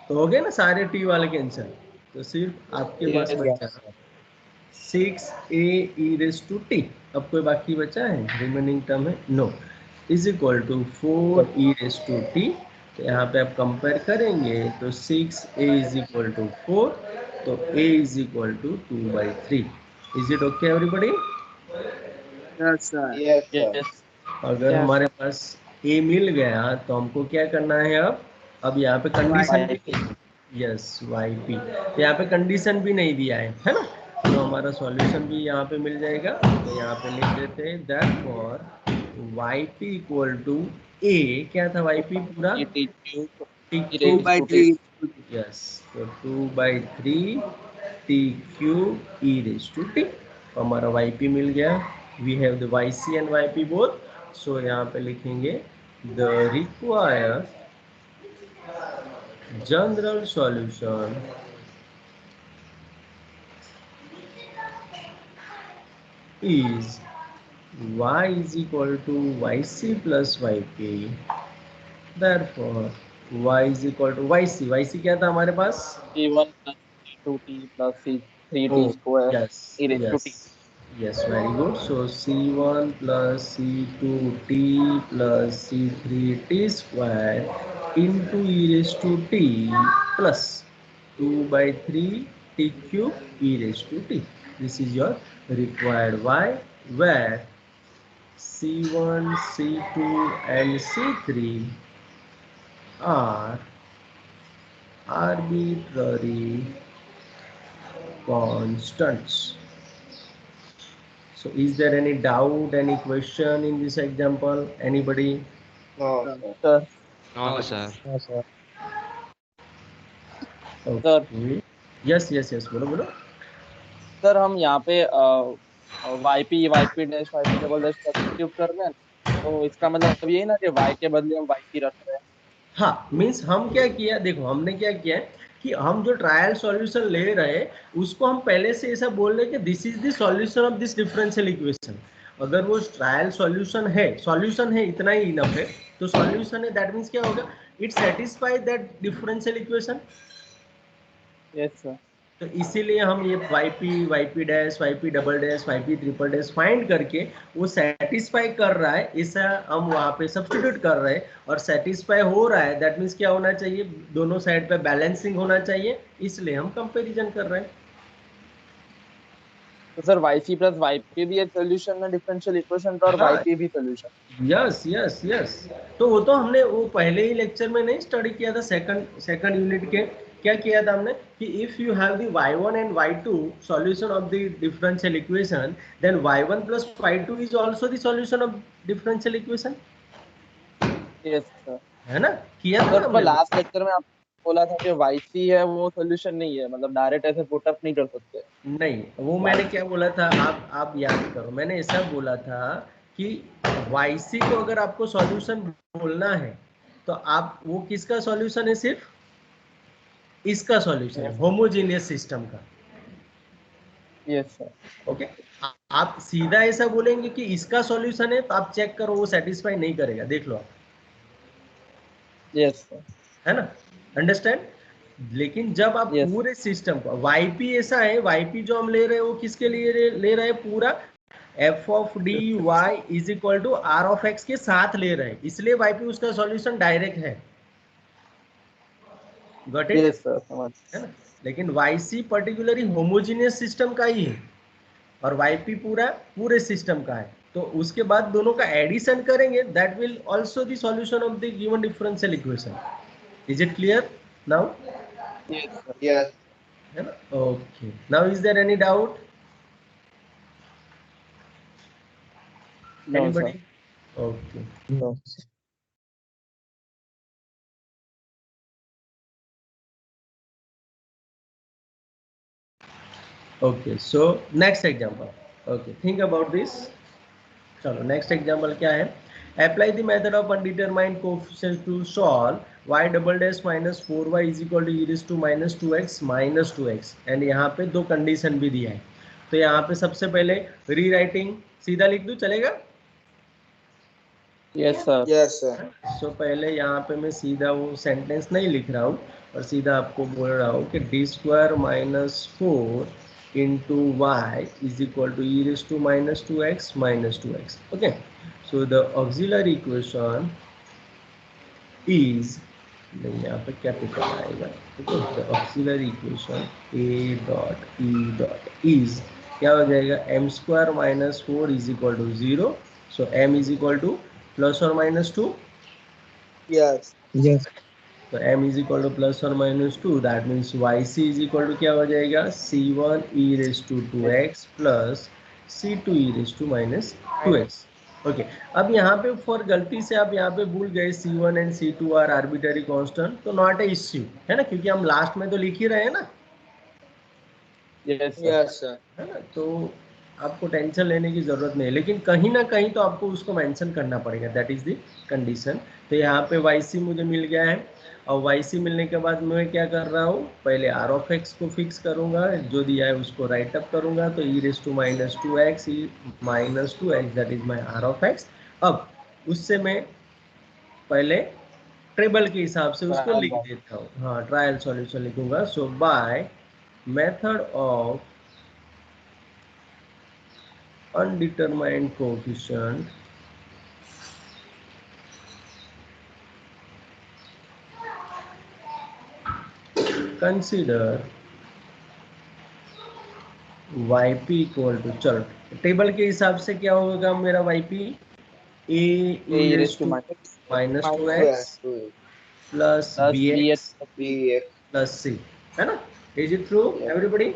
तो हो गए ना सारे टी वाले कैंसिल। तो सिर्फ आपके पास बचा 6a e raise to t. अब कोई बाकी बचा है रिमेनिंग टर्म है no is equal to 4 e raise to t. तो यहाँ पे आप कंपेयर करेंगे तो 6a इज इक्वल टू 4 तो a is equal to 2/3। Is it okay everybody. Yes, sir. Yes sir yes अगर हमारे पास a मिल गया तो हमको क्या करना है अब यहाँ पे कंडीशन भी यस वाई पी तो यहाँ पे कंडीशन भी नहीं दिया है ना। तो हमारा सॉल्यूशन भी यहाँ पे मिल जाएगा। तो यहाँ पे लिख देते हैं therefore Y P equal to A क्या था वाई पी पूरा T cube Two by three. Yes तो 2/3 T cube E raise to T. हमारा वाई पी मिल गया। We have the Y C and Y P both. So यहाँ पे लिखेंगे the require general solution is y is equal to yc plus yp। therefore y is equal to yc। yc क्या था हमारे पास C1 plus C2t plus C3t oh square yes e raised to yes t. yes very good। so c1 plus c2t plus c3t square into e raised to t plus 2/3 t cube e raised to t। this is your required y where c1 c2 and c3 are arbitrary constants. So is there any doubt, any question in this example? Anybody? No. Sir No, sir. No, sir. Sir Okay. Yes, बोलो बोलो. Sir हम यहाँ पे YP dash YP double dash substitute कर रहे हैं, तो इसका मतलब यही ना कि वाई के बदले हम वाईपी रख रहे हैं. हाँ, मीन्स हम क्या किया, देखो हमने क्या किया है कि हम जो ट्रायल सॉल्यूशन ले रहे हैं उसको हम पहले से ऐसा बोल रहे हैं कि this is the solution of this differential equation. अगर वो ट्रायल सॉल्यूशन है इतना ही इनफ है, तो सॉल्यूशन है दैट मीन्स क्या होगा, it satisfy that differential equation. Yes sir. तो इसीलिए हम ये YP dash, YP double dash, YP triple dash find करके वो सेटिस्फाई कर रहा है, ऐसा हम वहाँ पे सब्स्टिट्यूट कर रहे हैं. और सेटिस्फाई हो रहा है दैट मीन्स क्या होना चाहिए, दोनों साइड पे बैलेंसिंग होना चाहिए, इसलिए हम कंपैरिजन कर रहे हैं. तो सर वाईसी प्लस वाईपी भी एक सोल्यूशन है डिफरेंशियल इक्वेशन का, और हाँ. वाईपी भी सोल्यूशन. यस. तो वो तो हमने वो पहले ही लेक्चर में नहीं स्टडी किया था, सेकंड यूनिट के. क्या किया था हमने कि if you have the y1 and y2 solution of the differential equation, then y1 plus y2 is also the solution of differential equation. Yes sir. है ना, किया था सर ना पर हमने. लास्ट लेक्चर में आपने बोला था कि वाईसी है वो सोल्यूशन नहीं है, मतलब डायरेक्ट ऐसे पुट अप नहीं कर सकते. नहीं, वो मैंने क्या बोला था, आप याद करो, मैंने ऐसा बोला था कि yc को अगर आपको सॉल्यूशन बोलना है तो आप वो किसका सॉल्यूशन है, सिर्फ इसका सॉल्यूशन है, होमोजेनियस सिस्टम का. Yes sir. ओके. आप सीधा ऐसा बोलेंगे कि इसका सॉल्यूशन है तो आप चेक करो वो सेटिस्फाई नहीं करेगा, देख लो आप. Yes sir. है ना, अंडरस्टैंड. लेकिन जब आप Yes. पूरे सिस्टम का वाईपी ऐसा है, वाईपी जो हम ले रहे हैं वो किसके लिए ले रहे हैं, पूरा F of D y is equal to R of x के साथ ले रहे हैं, इसलिए वाईपी उसका सॉल्यूशन डायरेक्ट है. Got it. यस सर समझ. है ना. लेकिन वाईसी पर्टिकुलरली होमोजेनियस सिस्टम का ही है और वाईपी पूरे सिस्टम का है. तो उसके बाद दोनों का एडिशन करेंगे, that will also the solution of the given differential equation. Is it clear now? Yes sir. Yes. है ना. Okay, now is there any doubt, no anybody? Sir. Okay. No. Okay, so next example. Okay, think about this. चलो next example क्या है, apply the method of undetermined coefficient to solve y double dash minus 4y is equal to e raise to minus 2x minus 2x. And यहाँ पे दो condition भी दिया है. तो यहाँ पे सबसे पहले रीराइटिंग सीधा लिख दूं, चलेगा? Yes sir. Yes, sir. सो पहले यहाँ पे मैं सीधा वो सेंटेंस नहीं लिख रहा हूँ और सीधा आपको बोल रहा हूँ कि D square minus 4 into y is equal to e raised to minus 2x minus 2x. Okay, so the auxiliary equation is, यहाँ पे कैपिटल आएगा. Okay, the auxiliary equation a dot e dot is क्या हो जाएगा, m square minus 4 is equal to 0. So m is equal to plus or minus 2. Yes. Yes. तो m is equal to plus और minus 2, that means yc is equal to क्या हो जाएगा, c1 e raise to 2x plus c2 e raise to minus 2x. Okay, अब यहाँ पे for गलती से आप यहाँ पे भूल गए c1 and c2 are arbitrary constant, तो नॉट ए इश्यू, है ना, क्योंकि हम लास्ट में तो लिख ही रहे हैं ना. Yes sir. Yes, sir. है ना, तो आपको टेंशन लेने की जरूरत नहीं है, लेकिन कहीं ना कहीं तो आपको उसको मेंशन करना पड़ेगा, दैट इज द कंडीशन. तो यहाँ पे yc मुझे मिल गया है, और yc मिलने के बाद मैं क्या कर रहा हूँ, पहले r ऑफ x को फिक्स करूँगा, जो दिया है उसको राइट अप करूँगा. तो e raise to minus 2x minus 2x that is my r of x. अब उससे मैं पहले टेबल के हिसाब से उसको लिख देता हूँ. हाँ, ट्रायल सॉल्यूशन लिखूंगा. So by method of undetermined coefficient consider yp equal to, चलो टेबल के हिसाब से क्या होगा मेरा yp, a e raised to minus 2x plus bx BX. plus c. है ना, is it true everybody?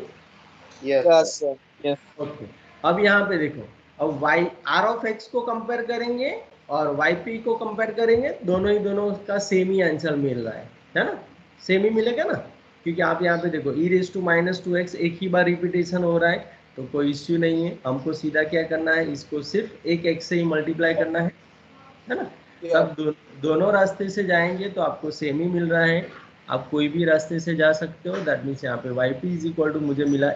Yes, Yes, sir. sir. Okay, अब यहाँ पे देखो, अब y r ऑफ x को कंपेयर करेंगे और yp को कंपेयर करेंगे, दोनों का सेम ही आंसर मिल रहा है ना, सेम ही मिलेगा ना, क्योंकि आप यहाँ पे देखो e⁻²x एक ही बार रिपीटेशन हो रहा है, तो कोई इश्यू नहीं है। हमको सीधा क्या करना है, इसको सिर्फ एक x से ही मल्टीप्लाई करना है ना। तब दोनों रास्ते से जाएंगे तो आपको सेम ही मिल रहा है, आप कोई भी रास्ते से जा सकते हो। दैट मीन्स यहाँ पे yp इज इक्वल टू मुझे मिला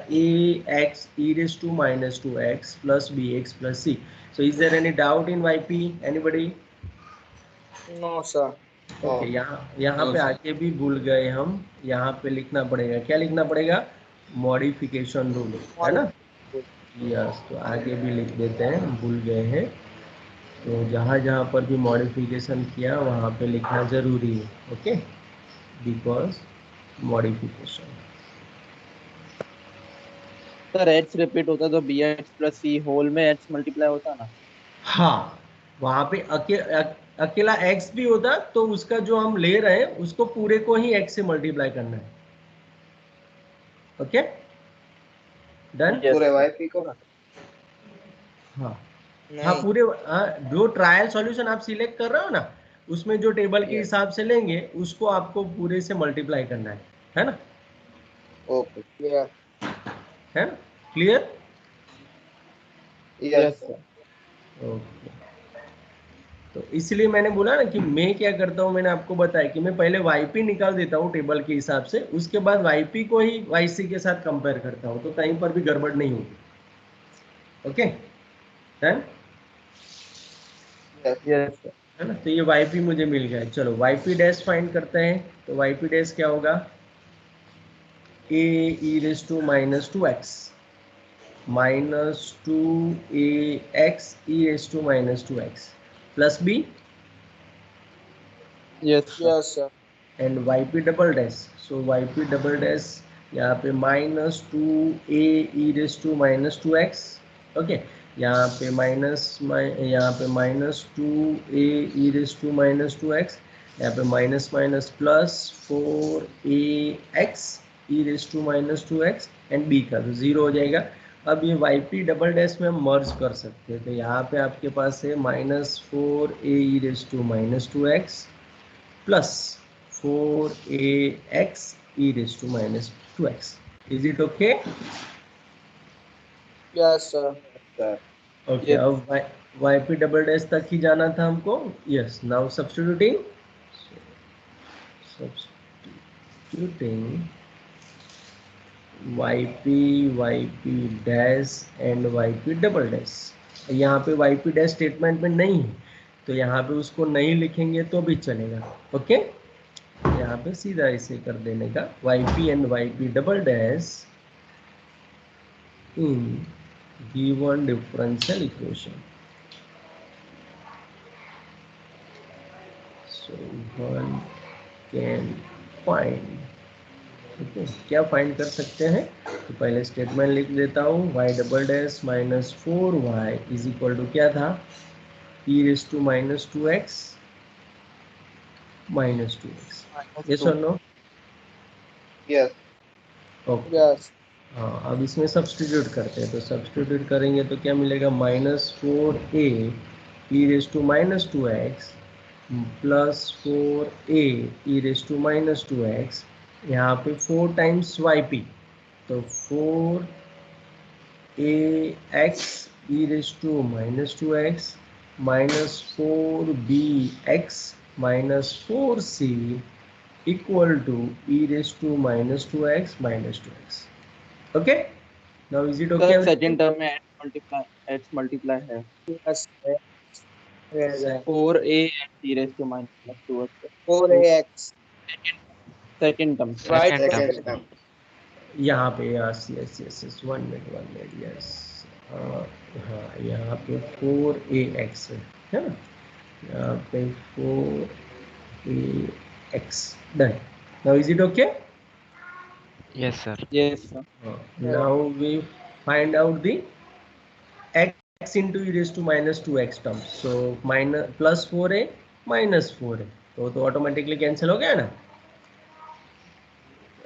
ax e⁻² plus bx plus c। So is there any doubt in yp, anybody? No, sir. Okay, No. यहाँ No, पे sir. आके भी भूल गए हम, यहाँ पे लिखना पड़ेगा, क्या लिखना पड़ेगा, मॉडिफिकेशन रूल, है ना। यस, तो आगे भी लिख देते हैं, भूल गए हैं, तो जहाँ जहाँ पर भी मॉडिफिकेशन किया वहाँ पे लिखना ज़रूरी है, okay, because modification. Sir h repeat होता तो bx प्लस c होल में h मल्टीप्लाई होता ना। हाँ, वहाँ पे अकेला x भी होता तो उसका जो हम ले रहे हैं उसको पूरे को ही x से मल्टीप्लाई करना है, ओके, डन। Yes, पूरे sir. YP को ना? हाँ हाँ, नहीं. पूरे जो ट्रायल सॉल्यूशन आप सिलेक्ट कर रहे हो ना, उसमें जो टेबल के Yes. हिसाब से लेंगे उसको आपको पूरे से मल्टीप्लाई करना है ना, Okay. Yeah. है ना, clear? Yes, Yes, sir. sir. Okay, तो इसलिए मैंने बोला ना कि मैं क्या करता हूँ, मैंने आपको बताया कि मैं पहले yp निकाल देता हूँ टेबल के हिसाब से, उसके बाद yp को ही yc के साथ कंपेयर करता हूँ, तो कहीं पर भी गड़बड़ नहीं होगी, okay, done, Yes. Yes, sir. है ना। तो ये yp मुझे मिल गया, चलो yp डैश फाइंड करते हैं। तो yp डैश क्या होगा, a e⁻² -2ax e⁻² plus b Yes, sir. Yes, sir. And yp double dash. So yp double dash यहाँ पे -2a e⁻²x, ओके, यहाँ पे -2a e⁻²x, यहाँ पे minus minus plus 4ax e⁻²x and b का तो 0 हो जाएगा। अब ये yp डबल डैश में हम मर्ज कर सकते हैं, तो यहाँ पे आपके पास है -4a e⁻² plus 4ax e⁻²x। Is it okay? Yes, sir. Sir. Okay, Yes. अब yp डबल डैश तक ही जाना था हमको। Yes, now substituting yp dash and yp double dash. यहाँ पे yp डैश स्टेटमेंट में नहीं है, तो यहाँ पे उसको नहीं लिखेंगे तो भी चलेगा, ओके। यहाँ पे सीधा इसे कर देने का, yp and yp double dash in given differential equation. So one can find, okay, क्या फाइंड कर सकते हैं, तो पहले स्टेटमेंट लिख देता हूँ, y double dash -4y is equal to क्या था, e⁻²x -2x, यस और नो? Yes. Okay, Yes. हाँ, अब इसमें सब्सटीट्यूट करते हैं, तो सब्सटीट्यूट करेंगे तो क्या मिलेगा, -4a e⁻² plus 4a e⁻²x, यहाँ पे 4 टाइम्स yp, तो 4ax e⁻² minus 4bx minus 4c equal to e⁻² -2x। Okay, now is it okay? Sir, second term में h multiply है. Yes. Yes. 4a x e⁻²x. 4ax. Second term. Right. Second term. Second term. यहाँ पे yes yes yes yes, 1 minute yes, हाँ, यहाँ पे 4ax है ना, यहाँ पे 4ax, done. Now is it okay? Yes, sir. Yes, sir. Now we find out the x into e⁻²x term. So minus plus 4a minus 4a, तो automatically cancel हो गया ना।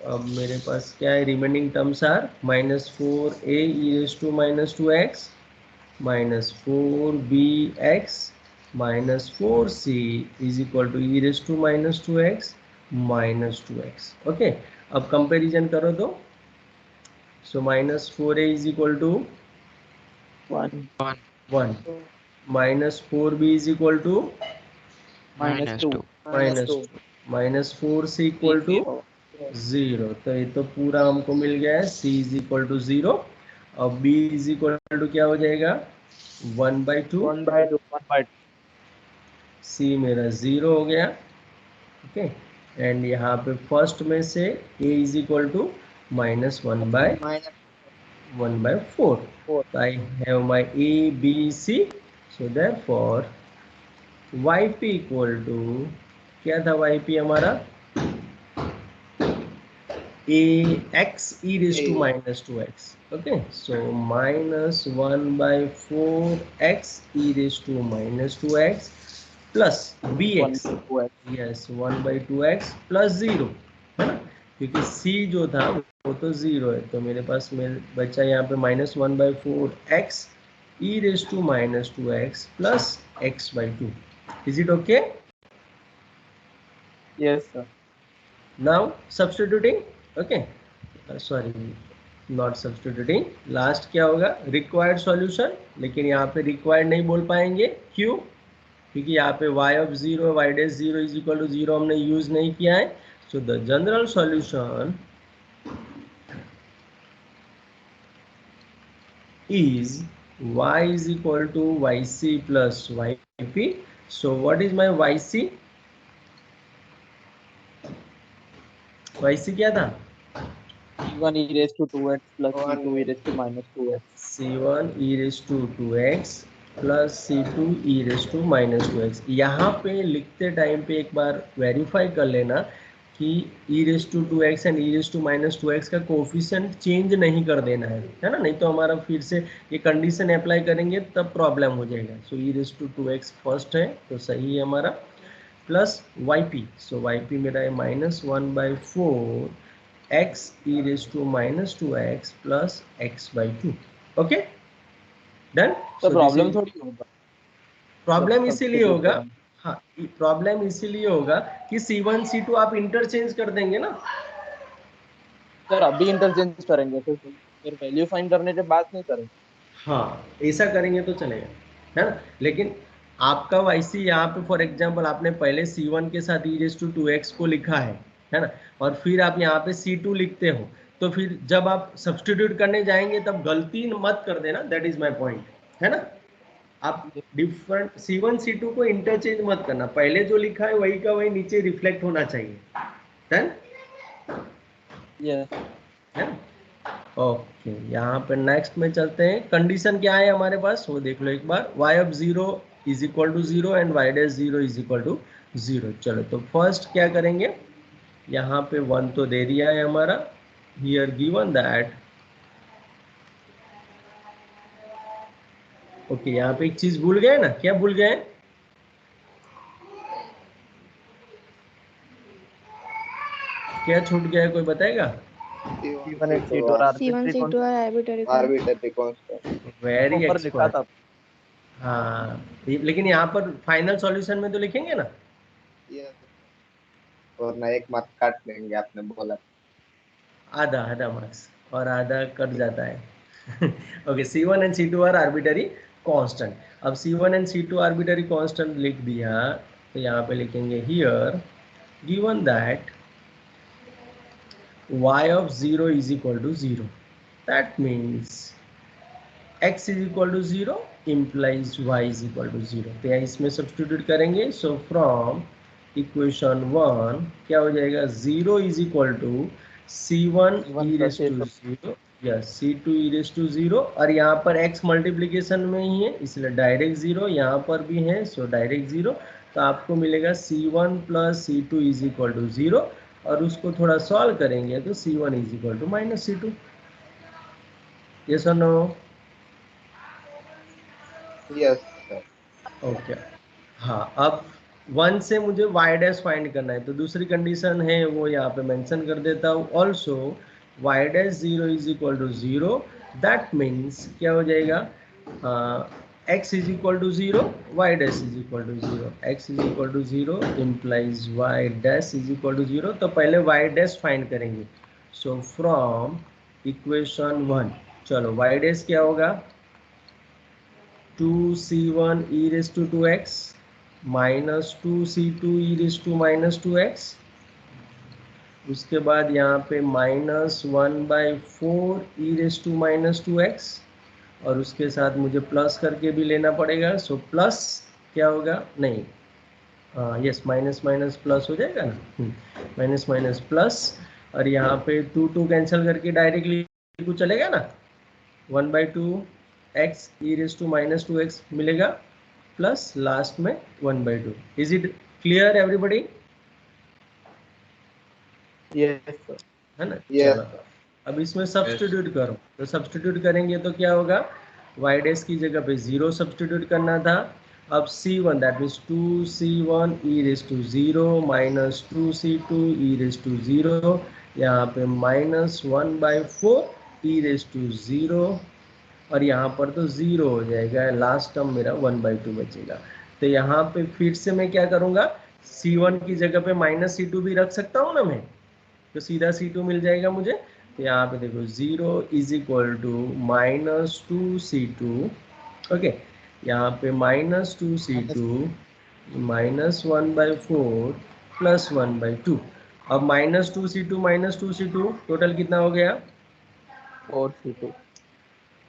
अब मेरे पास क्या है, remaining terms are -4a e⁻²x -4bx -4c is equal to e⁻²x -2x. Okay, अब कंपेरिजन करो तो, so -4a is equal to 1 1, -4b is equal to -2 -2. -2, -4c equal to 0. तो ये तो पूरा हमको मिल गया है, c इज इक्वल टू 0 और b इज इक्वल टू क्या हो जाएगा 1/2, 1/2 c मेरा 0 हो गया. ओके, एंड यहाँ पे फर्स्ट में से a is equal to -1/4. -4. So I have my a b c, so therefore yp equal to क्या था, yp हमारा ax e⁻²x. Okay, so -1/4x e⁻²x plus bx, 1/2x. yes 1/2x plus 0, है ना, क्योंकि c जो था वो तो 0 है, तो मेरे पास बचा यहाँ पे -1/4x e⁻² plus x/2. Is it okay? Yes, sir. Now substituting. Okay, sorry, not substituting. Last क्या होगा, required solution. लेकिन यहाँ पे required नहीं बोल पाएंगे, क्यों? क्योंकि यहाँ पे y(0), y'(0) is equal to 0 हमने यूज नहीं किया है. So the general solution is y is equal to yc plus yp. So what is my yc? yc क्या था? C1 e⁻²x plus C2 e⁻²x. c1 e⁻²x plus c2 e⁻²x. यहाँ पे लिखते time पे एक बार वेरीफाई कर लेना कि e⁻²x एंड e⁻² का कोफिशिएंट चेंज नहीं कर देना है ना, नहीं तो हमारा फिर से ये कंडीशन अप्लाई करेंगे तब प्रॉब्लम हो जाएगा. सो e⁻²x फर्स्ट है तो सही है हमारा, प्लस yp. सो yp मेरा है -1/4 x e⁻² plus x/2. Okay done. तो प्रॉब्लम थोड़ी होगा. प्रॉब्लम इसीलिए होगा, Substitute हाँ प्रॉब्लम इसीलिए होगा कि C1 C2 आप इंटरचेंज कर देंगे ना. सर अभी इंटरचेंज करेंगे, फिर वैल्यू फाइंड करने के बाद नहीं करेंगे. हाँ ऐसा करेंगे तो चलेगा, है ना. लेकिन आपका yc यहाँ पे फॉर एग्जांपल आपने पहले c1 के साथ e⁻²x को लिखा है ना, और फिर आप यहाँ पे c2 लिखते हो, तो फिर जब आप सब्सटीट्यूट करने जाएंगे तब गलती मत कर देना. दैट इज माय पॉइंट, है ना. आप डिफरेंट c1 c2 को इंटरचेंज मत करना, पहले जो लिखा है वही का वही नीचे रिफ्लेक्ट होना चाहिए. डन. Yes. है ना. ओके, यहाँ पे नेक्स्ट में चलते हैं. कंडीशन क्या है हमारे पास वो देख लो एक बार. y(0) is equal to 0 and y'(0) is equal to 0. चलो तो फर्स्ट क्या करेंगे, यहाँ पे 1 तो दे दिया है हमारा. हियर गिवन दैट, ओके यहाँ पे एक चीज भूल गए ना, क्या भूल गए, क्या छूट गया है, कोई बताएगा. C1 and C2 are C1 C2 are arbitrary constant. Arbitrary constant. Very ऊपर लिखा एक्सपर्ट. था. हाँ लेकिन यहाँ पर फाइनल सॉल्यूशन में तो लिखेंगे ना. Yes. और ना एक मार्क काट लेंगे, आपने बोला. आधा आधा मार्क्स और आधा कट जाता है. Okay, C1 and C2 are arbitrary constant. अब C1 and C2 arbitrary constant लिख दिया तो यहाँ पे लिखेंगे here given that y(0) is equal to 0. That means x is equal to 0 implies y is equal to 0. तो यहाँ इसमें सब्स्टिट्यूट करेंगे. सो फ्रॉम इक्वेशन 1 क्या हो जाएगा, 0 is equal to c1 e⁻²0 या c2 e⁻²0, और यहाँ पर x मल्टीप्लीकेशन में ही है इसलिए डायरेक्ट 0, यहाँ पर भी है सो डायरेक्ट 0. तो आपको मिलेगा c1 plus c2 is equal to 0, और उसको थोड़ा सॉल्व करेंगे तो c1 is equal to -c2. Yes और नो. Yes, sir. ओके हाँ, अब 1 से मुझे y डैश फाइंड करना है, तो दूसरी कंडीशन है वो यहाँ पे मेंशन कर देता हूँ। Also y dash 0 is equal to 0, that means क्या हो जाएगा, x is equal to 0, y dash is equal to 0, x is equal to 0 implies y dash is equal to 0। तो पहले y डैश फाइंड करेंगे। सो from equation 1, चलो y dash क्या होगा, 2c1 e raise to 2x minus 2c2 e raise to minus 2x, उसके बाद यहाँ पे minus 1/4 e raise to minus 2x, और उसके साथ मुझे प्लस करके भी लेना पड़ेगा। सो प्लस क्या होगा, नहीं यस माइनस माइनस प्लस हो जाएगा ना, माइनस माइनस प्लस, और यहाँ पे 2 कैंसिल करके डायरेक्टली कुछ चलेगा ना, 1/2 x e raise to minus 2x मिलेगा, प्लस लास्ट में 1/2। Is it clear everybody? Yes sir. है ना? Yes, चलो अब इसमें सब्स्टिट्यूट करो, तो सब्स्टिट्यूट करेंगे तो क्या होगा, y डैश की जगह पे 0 सब्स्टिट्यूट करना था। अब c1 that means 2c1 e raise to 0 minus 2c2 e raise to 0, यहाँ पे माइनस 1/4 e रेज टू 0, और यहाँ पर तो 0 हो जाएगा, लास्ट टर्म मेरा 1/2 बचेगा। तो यहाँ पे फिर से मैं क्या करूँगा, c1 की जगह पे माइनस c2 भी रख सकता हूँ ना मैं, तो सीधा c2 मिल जाएगा मुझे। तो यहाँ पे देखो 0 is equal to minus 2c2, okay, यहाँ पे माइनस 2c2 माइनस 1/4 प्लस 1/2। अब माइनस 2c2 टोटल कितना हो गया, 4c2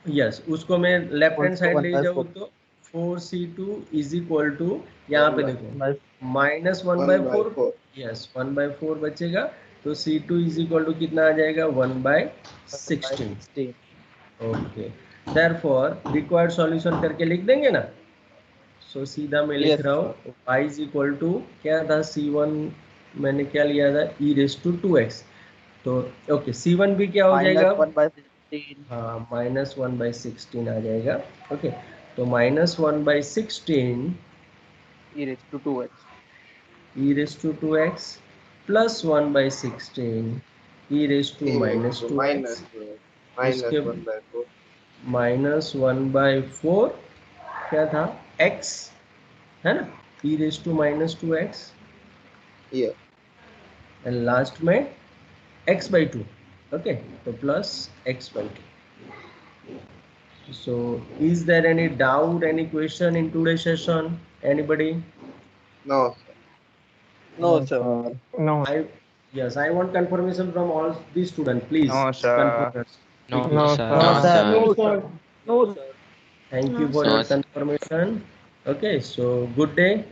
यस उसको मैं लेफ्ट हैंड साइड ले 1/4 जाऊँ तो 4c2 इज इक्वल टू, यहाँ पे देखो माइनस 1/4, 1/4. यस 1/4 बचेगा, तो c2 इज इक्वल टू कितना आ जाएगा, 1/16। ओके, देयरफॉर रिक्वायर्ड सॉल्यूशन करके लिख देंगे ना। सो सीधा मैं लिख रहा हूँ y इज इक्वल टू क्या था, c1 मैंने क्या लिया था, e रेज टू 2x, तो ओके c1 भी क्या हो जाएगा, हाँ माइनस 1/16 आ जाएगा। ओके, तो minus 1/16 e raised to 2x e raised to 2x plus 1/16 e raised to minus 2x minus इसके 1/4. माइनस 1/4 क्या था, x है ना, e raised to minus 2x, Yeah. And last में x/2, ओके, तो plus x/2. So is there any doubt, any question in today's session, anybody? No, sir. no sir No, Yes, I want confirmation from all the students, please. No, sir. Confirm us. no, No, sir. sir. No, sir. no sir Thank you No, for sir. your confirmation. Okay, so good day.